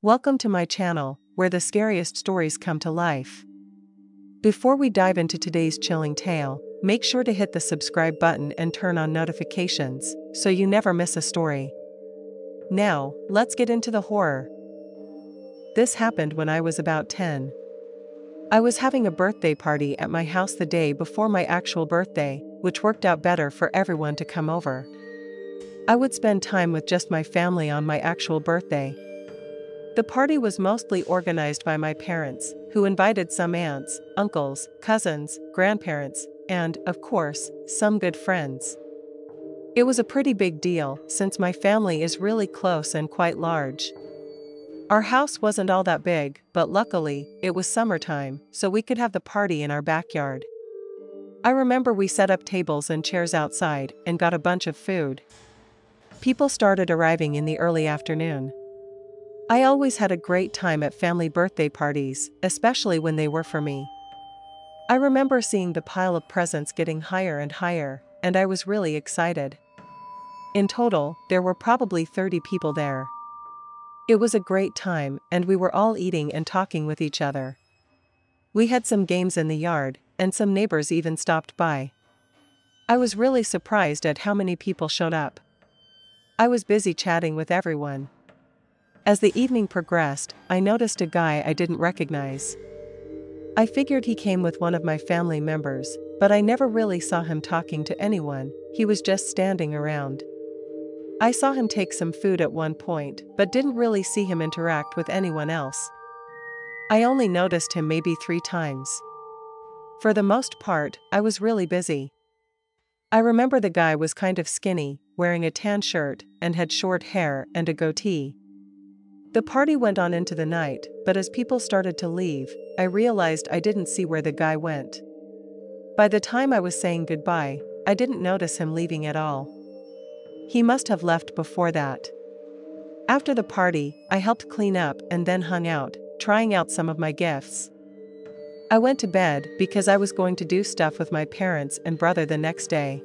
Welcome to my channel, where the scariest stories come to life. Before we dive into today's chilling tale, make sure to hit the subscribe button and turn on notifications, so you never miss a story. Now, let's get into the horror. This happened when I was about 10. I was having a birthday party at my house the day before my actual birthday, which worked out better for everyone to come over. I would spend time with just my family on my actual birthday. The party was mostly organized by my parents, who invited some aunts, uncles, cousins, grandparents, and, of course, some good friends. It was a pretty big deal, since my family is really close and quite large. Our house wasn't all that big, but luckily, it was summertime, so we could have the party in our backyard. I remember we set up tables and chairs outside and got a bunch of food. People started arriving in the early afternoon. I always had a great time at family birthday parties, especially when they were for me. I remember seeing the pile of presents getting higher and higher, and I was really excited. In total, there were probably 30 people there. It was a great time, and we were all eating and talking with each other. We had some games in the yard, and some neighbors even stopped by. I was really surprised at how many people showed up. I was busy chatting with everyone. As the evening progressed, I noticed a guy I didn't recognize. I figured he came with one of my family members, but I never really saw him talking to anyone. He was just standing around. I saw him take some food at one point, but didn't really see him interact with anyone else. I only noticed him maybe 3 times. For the most part, I was really busy. I remember the guy was kind of skinny, wearing a tan shirt, and had short hair and a goatee. The party went on into the night, but as people started to leave, I realized I didn't see where the guy went. By the time I was saying goodbye, I didn't notice him leaving at all. He must have left before that. After the party, I helped clean up and then hung out, trying out some of my gifts. I went to bed because I was going to do stuff with my parents and brother the next day.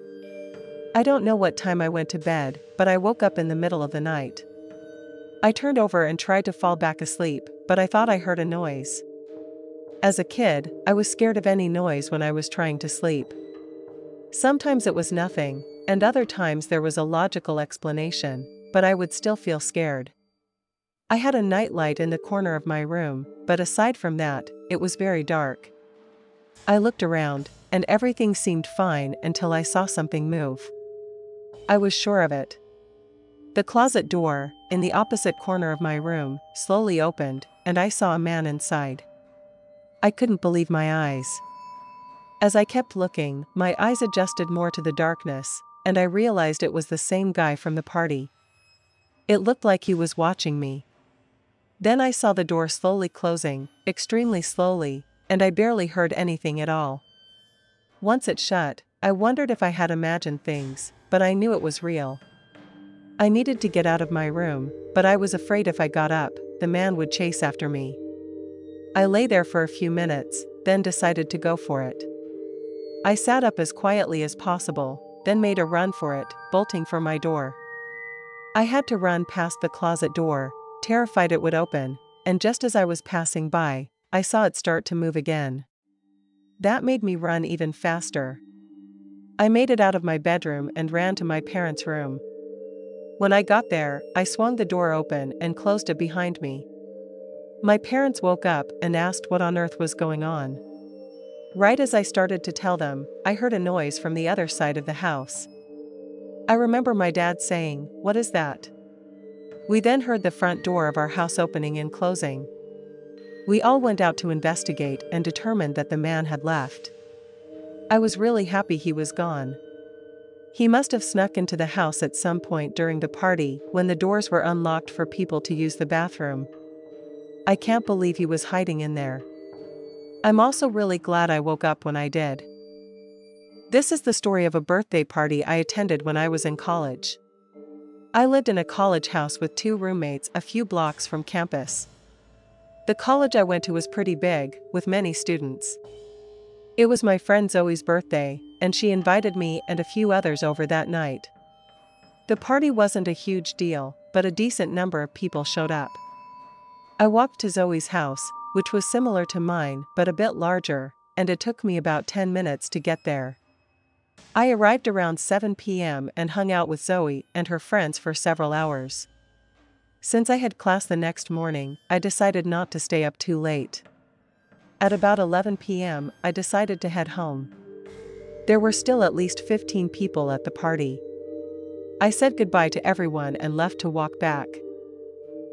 I don't know what time I went to bed, but I woke up in the middle of the night. I turned over and tried to fall back asleep, but I thought I heard a noise. As a kid, I was scared of any noise when I was trying to sleep. Sometimes it was nothing, and other times there was a logical explanation, but I would still feel scared. I had a nightlight in the corner of my room, but aside from that, it was very dark. I looked around, and everything seemed fine until I saw something move. I was sure of it. The closet door, in the opposite corner of my room, slowly opened, and I saw a man inside. I couldn't believe my eyes. As I kept looking, my eyes adjusted more to the darkness, and I realized it was the same guy from the party. It looked like he was watching me. Then I saw the door slowly closing, extremely slowly, and I barely heard anything at all. Once it shut, I wondered if I had imagined things, but I knew it was real. I needed to get out of my room, but I was afraid if I got up, the man would chase after me. I lay there for a few minutes, then decided to go for it. I sat up as quietly as possible, then made a run for it, bolting for my door. I had to run past the closet door, terrified it would open, and just as I was passing by, I saw it start to move again. That made me run even faster. I made it out of my bedroom and ran to my parents' room. When I got there, I swung the door open and closed it behind me. My parents woke up and asked what on earth was going on. Right as I started to tell them, I heard a noise from the other side of the house. I remember my dad saying, "What is that?" We then heard the front door of our house opening and closing. We all went out to investigate and determined that the man had left. I was really happy he was gone. He must have snuck into the house at some point during the party when the doors were unlocked for people to use the bathroom. I can't believe he was hiding in there. I'm also really glad I woke up when I did. This is the story of a birthday party I attended when I was in college. I lived in a college house with 2 roommates a few blocks from campus. The college I went to was pretty big, with many students. It was my friend Zoe's birthday, and she invited me and a few others over that night. The party wasn't a huge deal, but a decent number of people showed up. I walked to Zoe's house, which was similar to mine but a bit larger, and it took me about 10 minutes to get there. I arrived around 7 p.m. and hung out with Zoe and her friends for several hours. Since I had class the next morning, I decided not to stay up too late. At about 11 p.m., I decided to head home. There were still at least 15 people at the party. I said goodbye to everyone and left to walk back.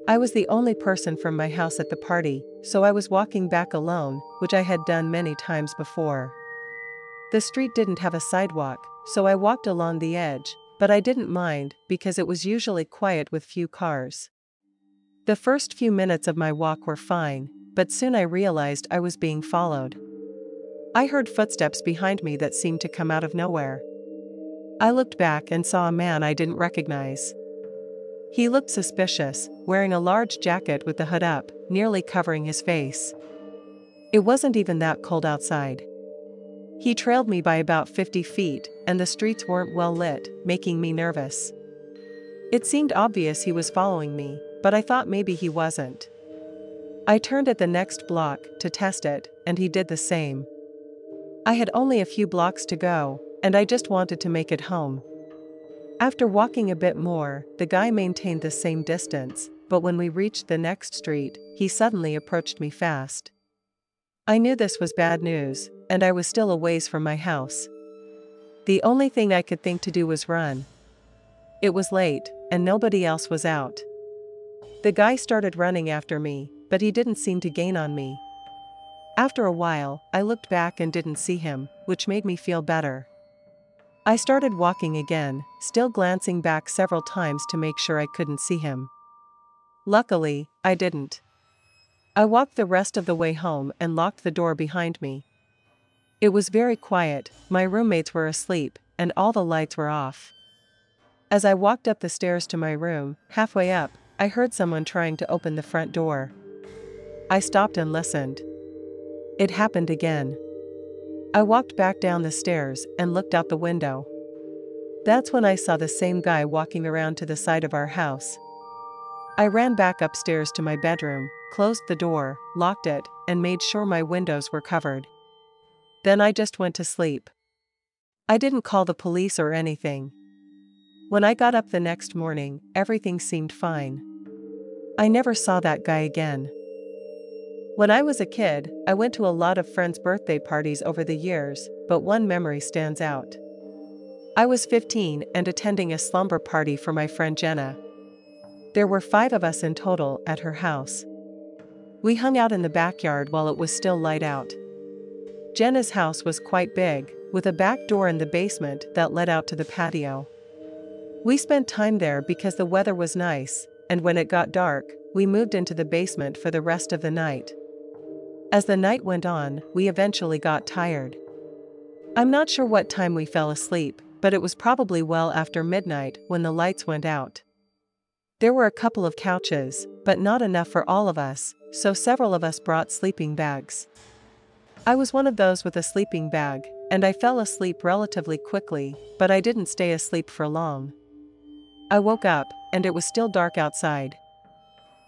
I was the only person from my house at the party, so I was walking back alone, which I had done many times before. The street didn't have a sidewalk, so I walked along the edge, but I didn't mind because it was usually quiet with few cars. The first few minutes of my walk were fine, but soon I realized I was being followed. I heard footsteps behind me that seemed to come out of nowhere. I looked back and saw a man I didn't recognize. He looked suspicious, wearing a large jacket with the hood up, nearly covering his face. It wasn't even that cold outside. He trailed me by about 50 feet, and the streets weren't well lit, making me nervous. It seemed obvious he was following me, but I thought maybe he wasn't. I turned at the next block to test it, and he did the same. I had only a few blocks to go, and I just wanted to make it home. After walking a bit more, the guy maintained the same distance, but when we reached the next street, he suddenly approached me fast. I knew this was bad news, and I was still a ways from my house. The only thing I could think to do was run. It was late, and nobody else was out. The guy started running after me, but he didn't seem to gain on me. After a while, I looked back and didn't see him, which made me feel better. I started walking again, still glancing back several times to make sure I couldn't see him. Luckily, I didn't. I walked the rest of the way home and locked the door behind me. It was very quiet, my roommates were asleep, and all the lights were off. As I walked up the stairs to my room, halfway up, I heard someone trying to open the front door. I stopped and listened. It happened again. I walked back down the stairs and looked out the window. That's when I saw the same guy walking around to the side of our house. I ran back upstairs to my bedroom, closed the door, locked it, and made sure my windows were covered. Then I just went to sleep. I didn't call the police or anything. When I got up the next morning, everything seemed fine. I never saw that guy again. When I was a kid, I went to a lot of friends' birthday parties over the years, but one memory stands out. I was 15 and attending a slumber party for my friend Jenna. There were 5 of us in total at her house. We hung out in the backyard while it was still light out. Jenna's house was quite big, with a back door in the basement that led out to the patio. We spent time there because the weather was nice, and when it got dark, we moved into the basement for the rest of the night. As the night went on, we eventually got tired. I'm not sure what time we fell asleep, but it was probably well after midnight when the lights went out. There were a couple of couches, but not enough for all of us, so several of us brought sleeping bags. I was one of those with a sleeping bag, and I fell asleep relatively quickly, but I didn't stay asleep for long. I woke up, and it was still dark outside.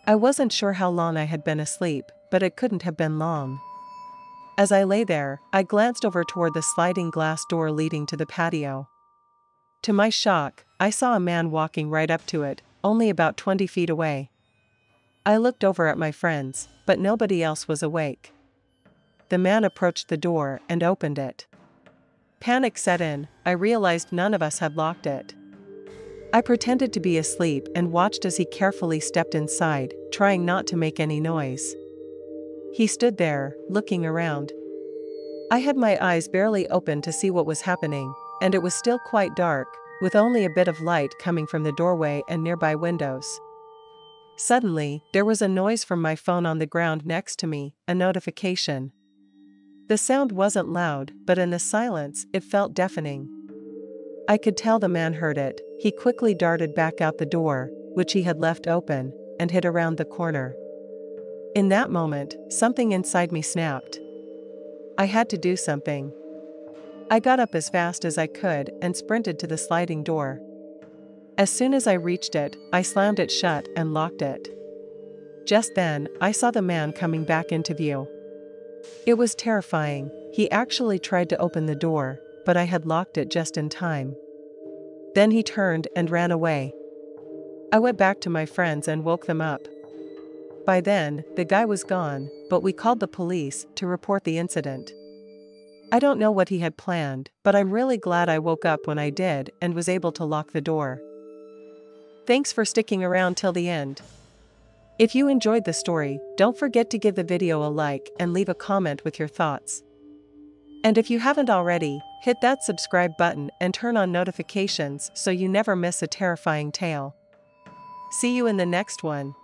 I wasn't sure how long I had been asleep, but it couldn't have been long. As I lay there, I glanced over toward the sliding glass door leading to the patio. To my shock, I saw a man walking right up to it, only about 20 feet away. I looked over at my friends, but nobody else was awake. The man approached the door and opened it. Panic set in, I realized none of us had locked it. I pretended to be asleep and watched as he carefully stepped inside, trying not to make any noise. He stood there, looking around. I had my eyes barely open to see what was happening, and it was still quite dark, with only a bit of light coming from the doorway and nearby windows. Suddenly, there was a noise from my phone on the ground next to me, a notification. The sound wasn't loud, but in the silence, it felt deafening. I could tell the man heard it. He quickly darted back out the door, which he had left open, and hid around the corner. In that moment, something inside me snapped. I had to do something. I got up as fast as I could and sprinted to the sliding door. As soon as I reached it, I slammed it shut and locked it. Just then, I saw the man coming back into view. It was terrifying. He actually tried to open the door, but I had locked it just in time. Then he turned and ran away. I went back to my friends and woke them up. By then, the guy was gone, but we called the police to report the incident. I don't know what he had planned, but I'm really glad I woke up when I did and was able to lock the door. Thanks for sticking around till the end. If you enjoyed the story, don't forget to give the video a like and leave a comment with your thoughts. And if you haven't already, hit that subscribe button and turn on notifications so you never miss a terrifying tale. See you in the next one.